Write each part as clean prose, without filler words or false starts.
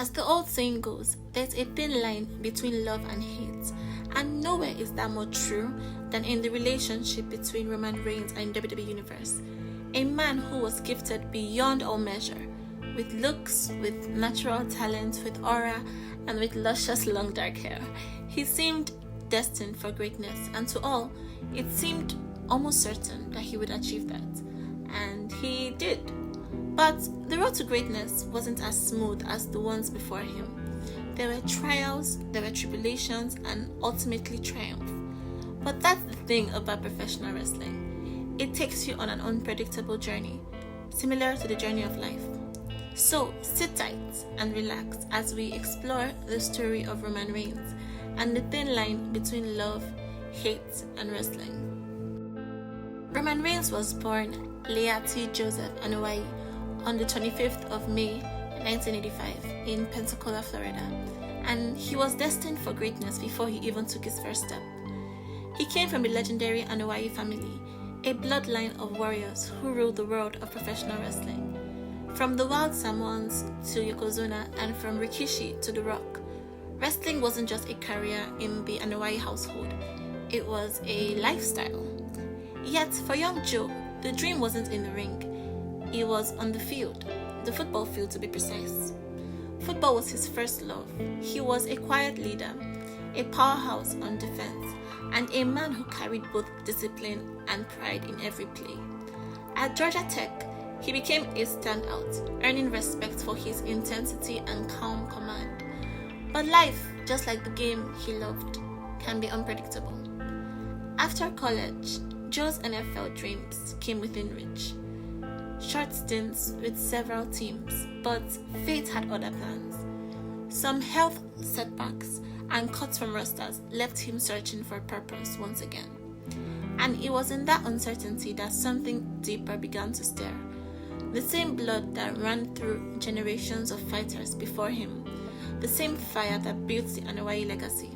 As the old saying goes, there's a thin line between love and hate, and nowhere is that more true than in the relationship between Roman Reigns and WWE Universe. A man who was gifted beyond all measure, with looks, with natural talent, with aura, and with luscious long dark hair. He seemed destined for greatness, and to all, it seemed almost certain that he would achieve that. And he did. But the road to greatness wasn't as smooth as the ones before him. There were trials, there were tribulations, and ultimately triumph. But that's the thing about professional wrestling. It takes you on an unpredictable journey, similar to the journey of life. So sit tight and relax as we explore the story of Roman Reigns and the thin line between love, hate, and wrestling. Roman Reigns was born Leati Joseph Anoa'i on the 25th of May 1985 in Pensacola, Florida, and he was destined for greatness before he even took his first step. He came from the legendary Anoa'i family, a bloodline of warriors who ruled the world of professional wrestling. From the Wild Samoans to Yokozuna and from Rikishi to The Rock, wrestling wasn't just a career in the Anoa'i household, it was a lifestyle. Yet for young Joe, the dream wasn't in the ring. It was on the field, the football field to be precise. Football was his first love. He was a quiet leader, a powerhouse on defense, and a man who carried both discipline and pride in every play. At Georgia Tech, he became a standout, earning respect for his intensity and calm command. But life, just like the game he loved, can be unpredictable. After college, Joe's NFL dreams came within reach. Short stints with several teams, but fate had other plans. Some health setbacks and cuts from rosters left him searching for purpose once again. And it was in that uncertainty that something deeper began to stir. The same blood that ran through generations of fighters before him, the same fire that built the Anoa'i legacy.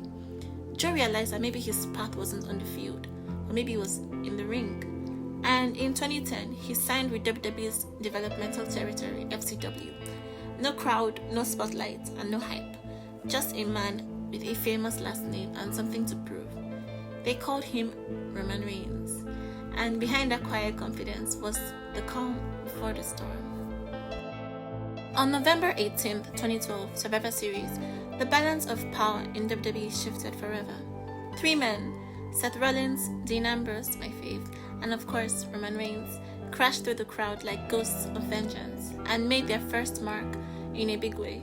Joe realized that maybe his path wasn't on the field, or maybe it was in the ring. And in 2010, he signed with WWE's developmental territory, FCW. No crowd, no spotlight, and no hype. Just a man with a famous last name and something to prove. They called him Roman Reigns. And behind that quiet confidence was the calm before the storm. On November 18, 2012, Survivor Series, the balance of power in WWE shifted forever. 3 men, Seth Rollins, Dean Ambrose, my fave, and of course Roman Reigns, crashed through the crowd like ghosts of vengeance and made their first mark in a big way.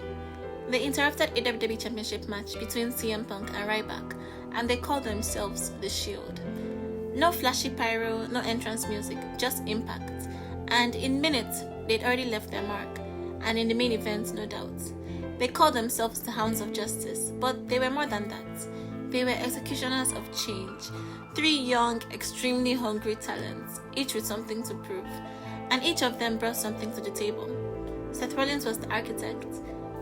They interrupted a WWE Championship match between CM Punk and Ryback, and they called themselves The Shield. No flashy pyro, no entrance music, just impact. And in minutes, they'd already left their mark. And in the main event, no doubt. They called themselves the Hounds of Justice, but they were more than that. They were executioners of change. 3 young, extremely hungry talents, each with something to prove. And each of them brought something to the table. Seth Rollins was the architect.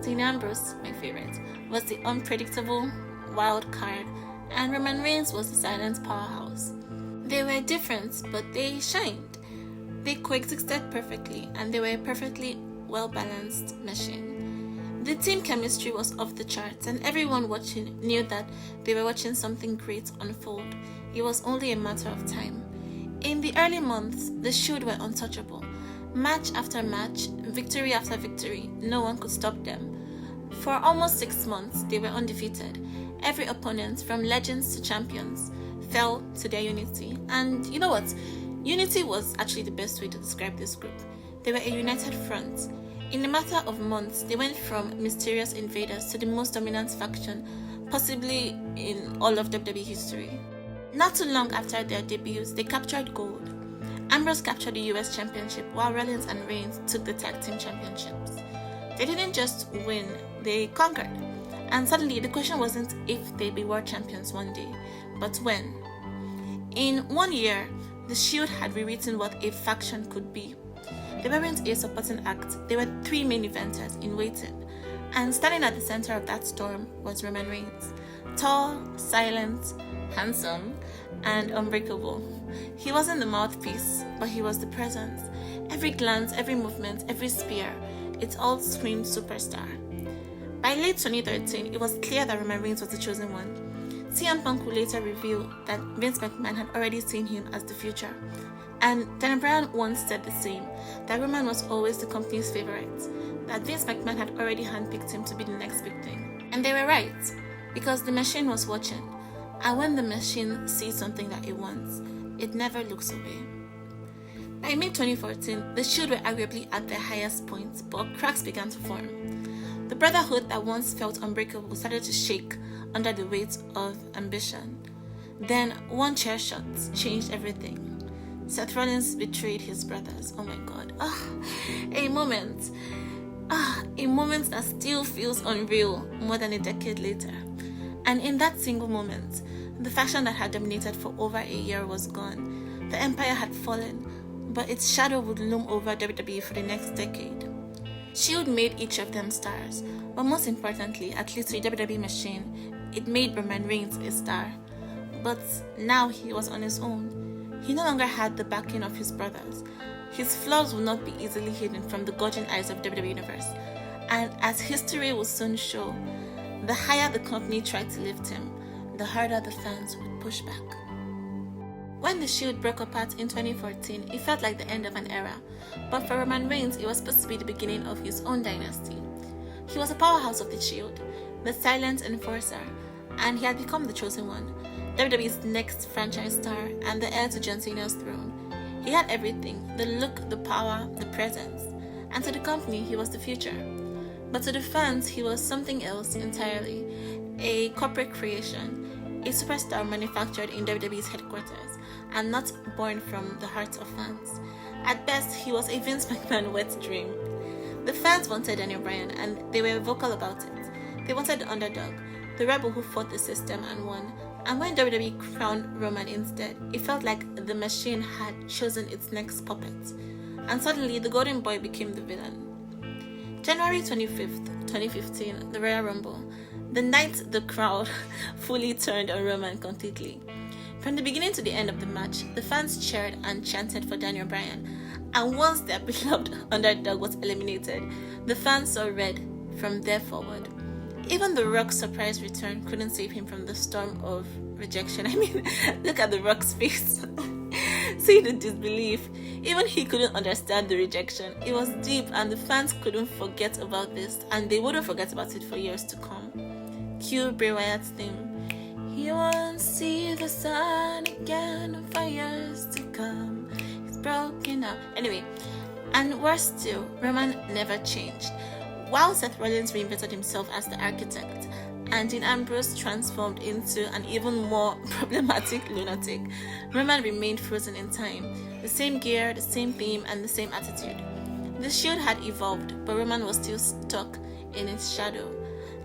Dean Ambrose, my favorite, was the unpredictable wild card. And Roman Reigns was the silent powerhouse. They were different, but they shined. They coexisted perfectly, and they were a perfectly well-balanced machine. The team chemistry was off the charts, and everyone watching knew that they were watching something great unfold. It was only a matter of time. In the early months, the Shield were untouchable. Match after match, victory after victory, no one could stop them. For almost 6 months, they were undefeated. Every opponent, from legends to champions, fell to their unity. And you know what? Unity was actually the best way to describe this group. They were a united front. In a matter of months, they went from mysterious invaders to the most dominant faction possibly in all of WWE history. Not too long after their debuts, they captured gold. Ambrose captured the US Championship while Rollins and Reigns took the Tag Team Championships. They didn't just win, they conquered. And suddenly the question wasn't if they'd be world champions one day, but when. In 1 year, the Shield had rewritten what a faction could be. They weren't a supporting act, they were 3 main eventers in waiting. And standing at the center of that storm was Roman Reigns. Tall, silent, handsome, and unbreakable. He wasn't the mouthpiece, but he was the presence. Every glance, every movement, every spear, it all screamed superstar. By late 2013, it was clear that Roman Reigns was the chosen one. CM Punk would later reveal that Vince McMahon had already seen him as the future. And Daniel Bryan once said the same, that Roman was always the company's favorite, that Vince McMahon had already handpicked him to be the next big thing. And they were right, because the machine was watching. And when the machine sees something that it wants, it never looks away. By mid-2014, the Shield were arguably at their highest point, but cracks began to form. The brotherhood that once felt unbreakable started to shake under the weight of ambition. Then, one chair shot changed everything. Seth Rollins betrayed his brothers. Oh my God. A moment that still feels unreal more than a decade later. And in that single moment, the faction that had dominated for over a year was gone. The empire had fallen, but its shadow would loom over WWE for the next decade. Shield made each of them stars, but most importantly, at least to the WWE machine, it made Roman Reigns a star. But now he was on his own. He no longer had the backing of his brothers. His flaws would not be easily hidden from the gorging eyes of the WWE Universe. And as history will soon show, the higher the company tried to lift him, the harder the fans would push back. When the Shield broke apart in 2014, it felt like the end of an era. But for Roman Reigns, it was supposed to be the beginning of his own dynasty. He was a powerhouse of the Shield, the silent enforcer, and he had become the chosen one, WWE's next franchise star and the heir to John Cena's throne. He had everything, the look, the power, the presence. And to the company, he was the future. But to the fans, he was something else entirely, a corporate creation, a superstar manufactured in WWE's headquarters, and not born from the hearts of fans. At best, he was a Vince McMahon wet dream. The fans wanted Daniel Bryan, and they were vocal about it. They wanted the underdog, the rebel who fought the system and won. And when WWE crowned Roman instead, it felt like the machine had chosen its next puppet. And suddenly, the Golden Boy became the villain. January 25th, 2015, the Royal Rumble, the night the crowd fully turned on Roman completely. From the beginning to the end of the match, the fans cheered and chanted for Daniel Bryan, and once their beloved underdog was eliminated, the fans saw red from there forward. Even The Rock's surprise return couldn't save him from the storm of rejection. I mean, look at The Rock's face. See the disbelief. Even he couldn't understand the rejection. It was deep, and the fans couldn't forget about this, and they wouldn't forget about it for years to come. Cue Bray Wyatt's theme. He won't see the sun again for years to come. He's broken up. Anyway, and worse still, Roman never changed. While Seth Rollins reinvented himself as the architect, and Dean Ambrose transformed into an even more problematic lunatic, Roman remained frozen in time. The same gear, the same theme, and the same attitude. The Shield had evolved, but Roman was still stuck in its shadow.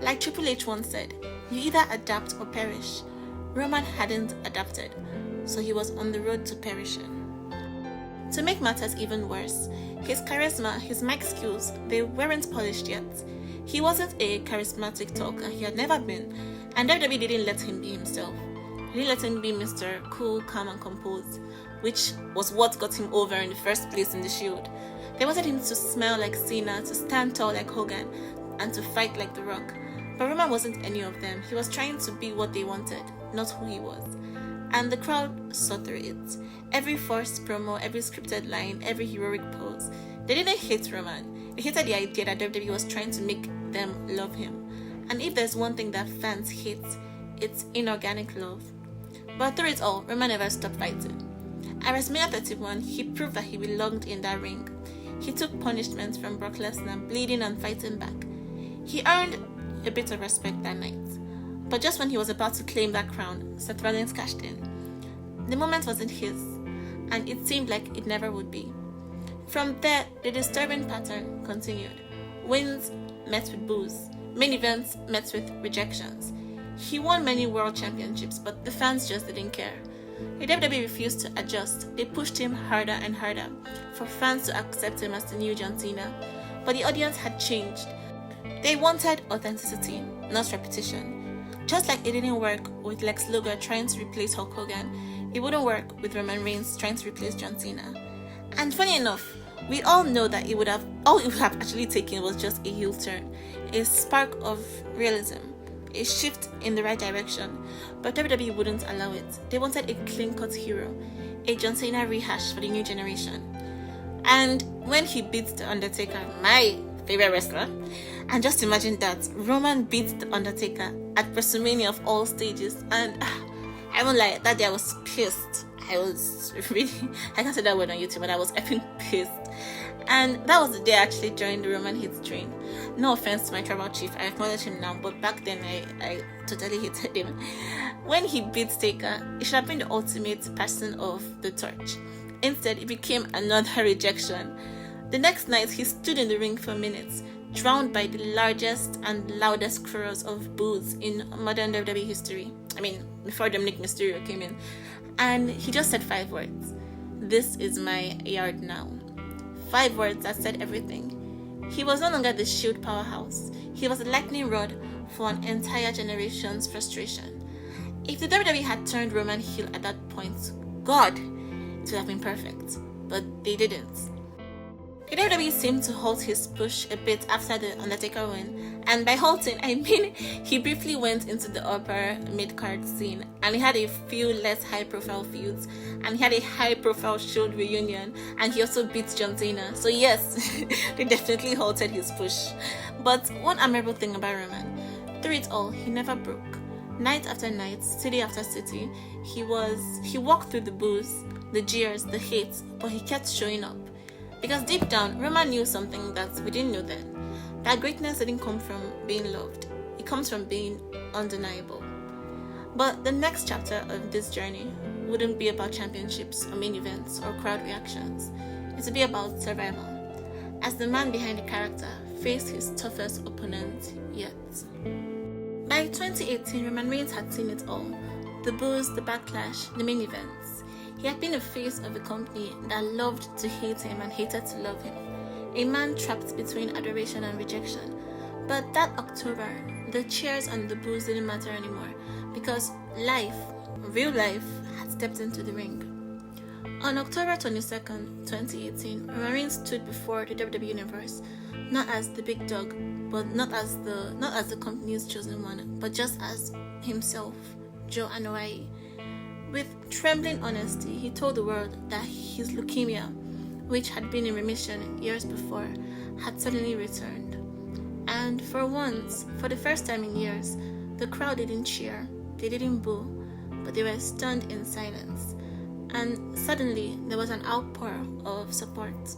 Like Triple H once said, you either adapt or perish. Roman hadn't adapted, so he was on the road to perishing. To make matters even worse, his charisma, his mic skills, they weren't polished yet. He wasn't a charismatic talker, he had never been, and WWE didn't let him be himself. They didn't let him be Mr. Cool, Calm and Composed, which was what got him over in the first place in the Shield. They wanted him to smell like Cena, to stand tall like Hogan, and to fight like The Rock. But Roman wasn't any of them. He was trying to be what they wanted, not who he was. And the crowd saw through it. Every forced promo, every scripted line, every heroic pose. They didn't hate Roman. They hated the idea that WWE was trying to make them love him. And if there's one thing that fans hate, it's inorganic love. But through it all, Roman never stopped fighting. At WrestleMania 31, he proved that he belonged in that ring. He took punishment from Brock Lesnar, bleeding and fighting back. He earned a bit of respect that night. But just when he was about to claim that crown, Seth Rollins cashed in. The moment wasn't his, and it seemed like it never would be. From there, the disturbing pattern continued. Wins met with boos. Main events met with rejections. He won many world championships, but the fans just didn't care. The WWE refused to adjust. They pushed him harder and harder for fans to accept him as the new John Cena. But the audience had changed. They wanted authenticity, not repetition. Just like it didn't work with Lex Luger trying to replace Hulk Hogan, it wouldn't work with Roman Reigns trying to replace John Cena. And funny enough, we all know that all it would have actually taken was just a heel turn. a spark of realism, a shift in the right direction, but WWE wouldn't allow it. They wanted a clean-cut hero, a John Cena rehash for the new generation. And when he beats The Undertaker, my favorite wrestler, and just imagine that, Roman beats The Undertaker at WrestleMania of all stages, and I won't lie, that day I was pissed. I was really, I can't say that word on YouTube, but I was effing pissed. And that was the day I actually joined the Roman hate train. No offense to my tribal chief, I acknowledge him now, but back then I totally hated him. When he beat Taker, it should have been the ultimate passing of the torch. Instead, it became another rejection. The next night, he stood in the ring for minutes, drowned by the largest and loudest chorus of boos in modern WWE history. I mean, before Dominic Mysterio came in. And he just said 5 words. "This is my yard now." 5 words that said everything. He was no longer the Shield powerhouse. He was a lightning rod for an entire generation's frustration. If the WWE had turned Roman heel at that point, God, it would have been perfect. But they didn't. The WWE seemed to halt his push a bit after the Undertaker win, and by halting, I mean he briefly went into the upper mid-card scene, and he had a few less high-profile feuds, and he had a high-profile Shield reunion, and he also beat John Cena. So yes, they definitely halted his push. But one admirable thing about Roman, through it all, he never broke. Night after night, city after city, he walked through the boos, the jeers, the hate, but he kept showing up. Because deep down, Roman knew something that we didn't know then. That greatness didn't come from being loved. It comes from being undeniable. But the next chapter of this journey wouldn't be about championships or main events or crowd reactions. It would be about survival. As the man behind the character faced his toughest opponent yet. By 2018, Roman Reigns had seen it all. The boos, the backlash, the main events. He had been the face of a company that loved to hate him and hated to love him. A man trapped between adoration and rejection. But that October, the cheers and the boos didn't matter anymore because life, real life, had stepped into the ring. On October 22nd, 2018, Roman Reigns stood before the WWE Universe, not as the big dog, but not as the company's chosen one, but just as himself, Joe Anoa'i. With trembling honesty, he told the world that his leukemia, which had been in remission years before, had suddenly returned. And for once, for the first time in years, the crowd didn't cheer, they didn't boo, but they were stunned in silence. And suddenly, there was an outpour of support.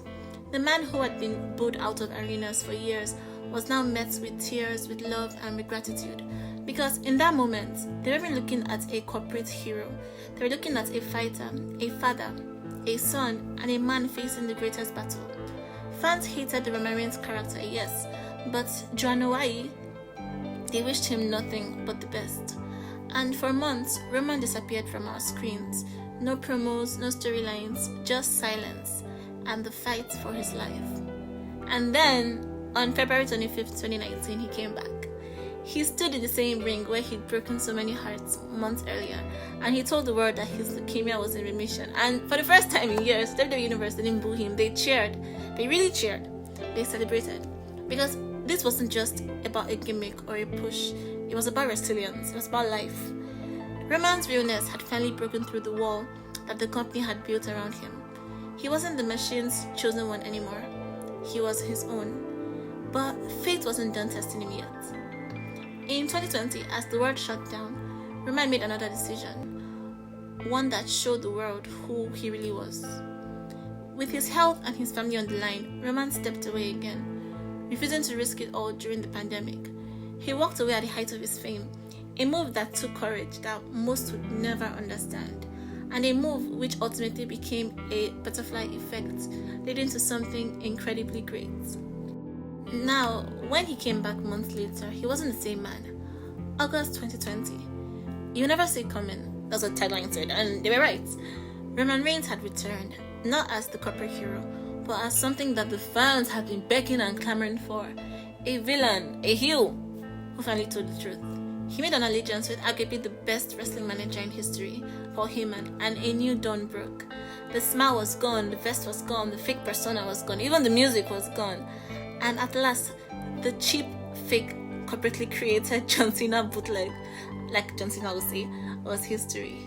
The man who had been booed out of arenas for years was now met with tears, with love, and with gratitude. Because in that moment, they weren't looking at a corporate hero. They were looking at a fighter, a father, a son, and a man facing the greatest battle. Fans hated the Roman Reigns character, yes, but Joe Anoa'i, they wished him nothing but the best. And for months, Roman disappeared from our screens. No promos, no storylines, just silence, and the fight for his life. And then, on February 25th, 2019, he came back. He stood in the same ring where he'd broken so many hearts months earlier, and he told the world that his leukemia was in remission. And for the first time in years, WWE Universe didn't boo him. They cheered. They really cheered. They celebrated. Because this wasn't just about a gimmick or a push. It was about resilience. It was about life. Roman's realness had finally broken through the wall that the company had built around him. He wasn't the machine's chosen one anymore. He was his own. But fate wasn't done testing him yet. In 2020, as the world shut down, Roman made another decision, one that showed the world who he really was. With his health and his family on the line, Roman stepped away again, refusing to risk it all during the pandemic. He walked away at the height of his fame, a move that took courage that most would never understand, and a move which ultimately became a butterfly effect, leading to something incredibly great. Now, when he came back months later, he wasn't the same man. August 2020. You never see it coming. That's what tagline said, and they were right. Roman Reigns had returned, not as the corporate hero, but as something that the fans had been begging and clamoring for. A villain, a heel, who finally told the truth. He made an allegiance with arguably the best wrestling manager in history, Paul Heyman, and a new dawn broke. The smile was gone, the vest was gone, the fake persona was gone, even the music was gone. And at last, the cheap fake, corporately created John Cena bootleg, like John Cena would say, was history.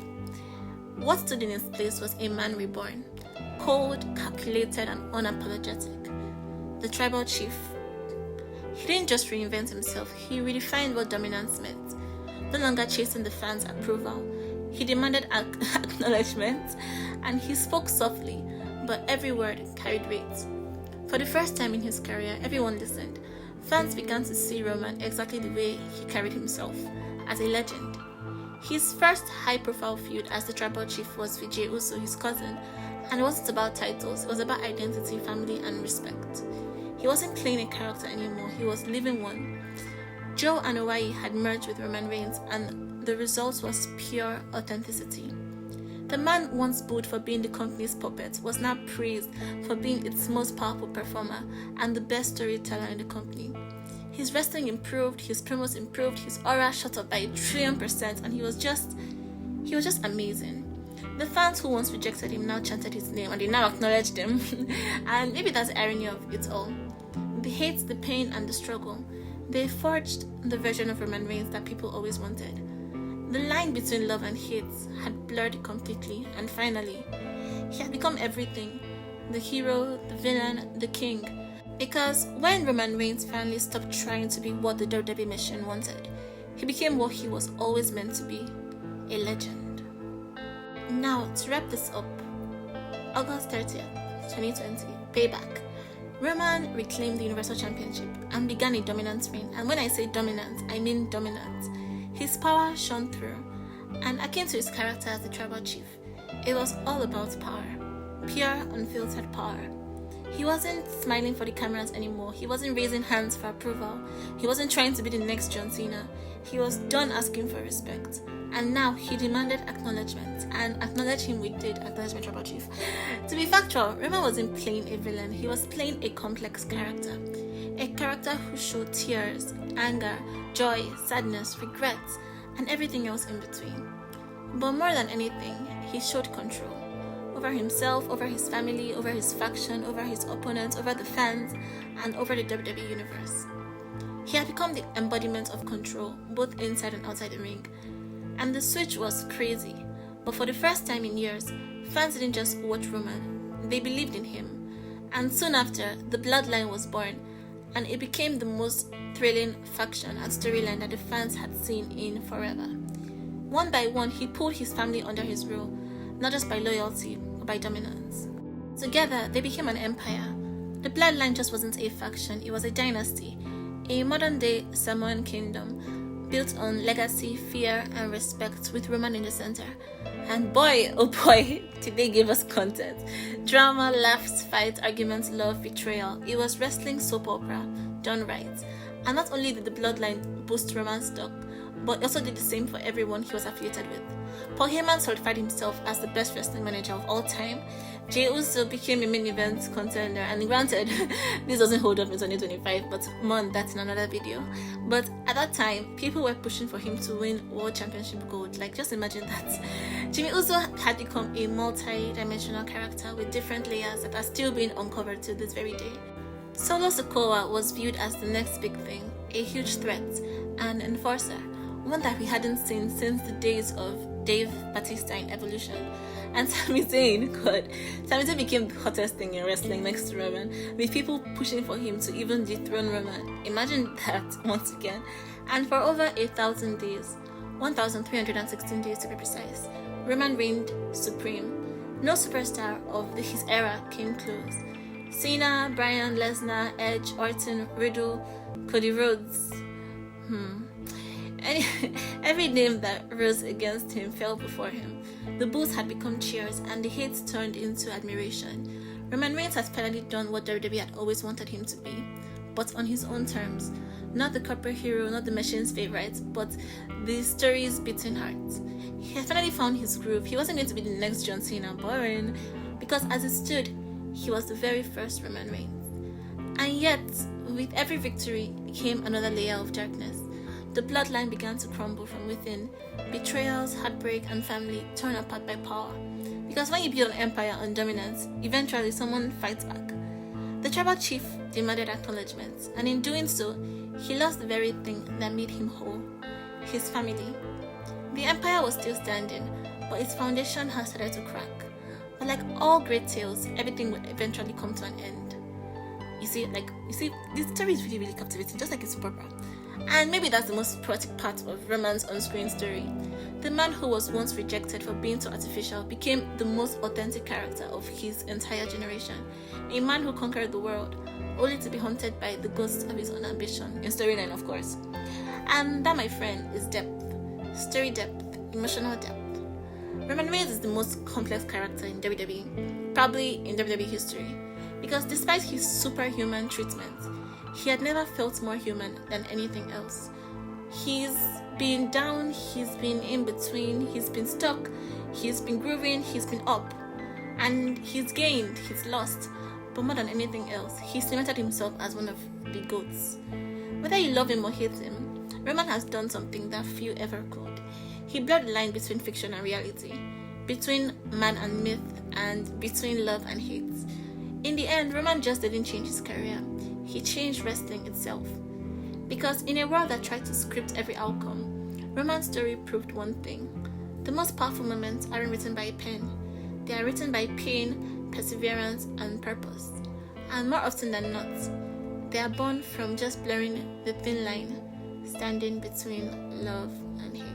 What stood in his place was a man reborn, cold, calculated, and unapologetic. The tribal chief. He didn't just reinvent himself, he redefined what dominance meant. No longer chasing the fans' approval, he demanded acknowledgement, and he spoke softly, but every word carried weight. For the first time in his career, everyone listened. Fans began to see Roman exactly the way he carried himself, as a legend. His first high-profile feud as the tribal chief was with Jey Uso, his cousin, and it wasn't about titles, it was about identity, family, and respect. He wasn't playing a character anymore, he was living one. Joe Anoa'i had merged with Roman Reigns, and the result was pure authenticity. The man once booed for being the company's puppet was now praised for being its most powerful performer and the best storyteller in the company. His wrestling improved, his promos improved, his aura shot up by 1,000,000%, and he was just amazing. The fans who once rejected him now chanted his name, and they now acknowledged him. And maybe that's the irony of it all. The hate, the pain, and the struggle. They forged the version of Roman Reigns that people always wanted. The line between love and hate had blurred completely, and finally, he had become everything. The hero, the villain, the king. Because when Roman Reigns finally stopped trying to be what the WWE Mission wanted, he became what he was always meant to be, a legend. Now, to wrap this up, August 30th, 2020, Payback. Roman reclaimed the Universal Championship and began a dominant reign. And when I say dominant, I mean dominant. His power shone through, and akin to his character as the tribal chief, it was all about power. Pure, unfiltered power. He wasn't smiling for the cameras anymore. He wasn't raising hands for approval. He wasn't trying to be the next John Cena. He was done asking for respect. And now he demanded acknowledgement. And acknowledge him we did, acknowledge my tribal chief. To be factual, Roman wasn't playing a villain. He was playing a complex character. A character who showed tears, anger, joy, sadness, regrets, and everything else in between. But more than anything, he showed control. Over himself, over his family, over his faction, over his opponents, over the fans, and over the WWE Universe. He had become the embodiment of control, both inside and outside the ring. And the switch was crazy. But for the first time in years, fans didn't just watch Roman, they believed in him. And soon after, the Bloodline was born, and it became the most thrilling faction and storyline that the fans had seen in forever. One by one, he pulled his family under his rule, not just by loyalty, but by dominance. Together, they became an empire. The Bloodline just wasn't a faction, it was a dynasty, a modern-day Samoan kingdom, built on legacy, fear, and respect, with Roman in the center. And boy, oh boy, did they give us content. Drama, laughs, fights, arguments, love, betrayal. It was wrestling soap opera, done right. And not only did the Bloodline boost Roman's stock, but also did the same for everyone he was affiliated with. Paul Heyman solidified himself as the best wrestling manager of all time. Jey Uso became a main event contender, and granted, this doesn't hold up in 2025, but more on that in another video. But at that time, people were pushing for him to win World Championship gold. Like, just imagine that. Jimmy Uso had become a multi-dimensional character with different layers that are still being uncovered to this very day. Solo Sikoa was viewed as the next big thing, a huge threat, an enforcer, one that we hadn't seen since the days of Dave Bautista in Evolution. And Sami Zayn became the hottest thing in wrestling next to Roman, with people pushing for him to even dethrone Roman. Imagine that once again. And for over 1,000 days, 1,316 days to be precise, Roman reigned supreme. No superstar of his era came close. Cena, Bryan, Lesnar, Edge, Orton, Riddle, Cody Rhodes. Every name that rose against him fell before him. The boos had become cheers, and the hate turned into admiration. Roman Reigns has finally done what WWE had always wanted him to be, but on his own terms. Not the corporate hero, not the machine's favorite, but the story's beating heart. He had finally found his groove. He wasn't going to be the next John Cena, boring, because as it stood, he was the very first Roman Reigns. And yet, with every victory came another layer of darkness. The bloodline began to crumble from within. Betrayals, heartbreak, and family torn apart by power. Because when you build an empire on dominance, eventually someone fights back. The tribal chief demanded acknowledgement, and in doing so, He lost the very thing that made him whole, his family. The empire was still standing, but its foundation had started to crack. But like all great tales, everything would eventually come to an end. You see, this story is really, really captivating, just like a soap opera. And maybe that's the most poetic part of Roman's on-screen story. The man who was once rejected for being too artificial became the most authentic character of his entire generation. A man who conquered the world, only to be haunted by the ghosts of his own ambition. In storyline, of course. And that, my friend, is depth. Story depth. Emotional depth. Roman Reigns is the most complex character in WWE, probably in WWE history. Because despite his superhuman treatment, he had never felt more human than anything else. He's been down, he's been in between, he's been stuck, he's been grooving, he's been up. And he's gained, he's lost. But more than anything else, he cemented himself as one of the GOATs. Whether you love him or hate him, Roman has done something that few ever could. He blurred the line between fiction and reality, between man and myth, and between love and hate. In the end, Roman just didn't change his career. He changed wrestling itself. Because in a world that tried to script every outcome, Roman's story proved one thing. The most powerful moments aren't written by a pen. They are written by pain, perseverance, and purpose. And more often than not, they are born from just blurring the thin line standing between love and hate.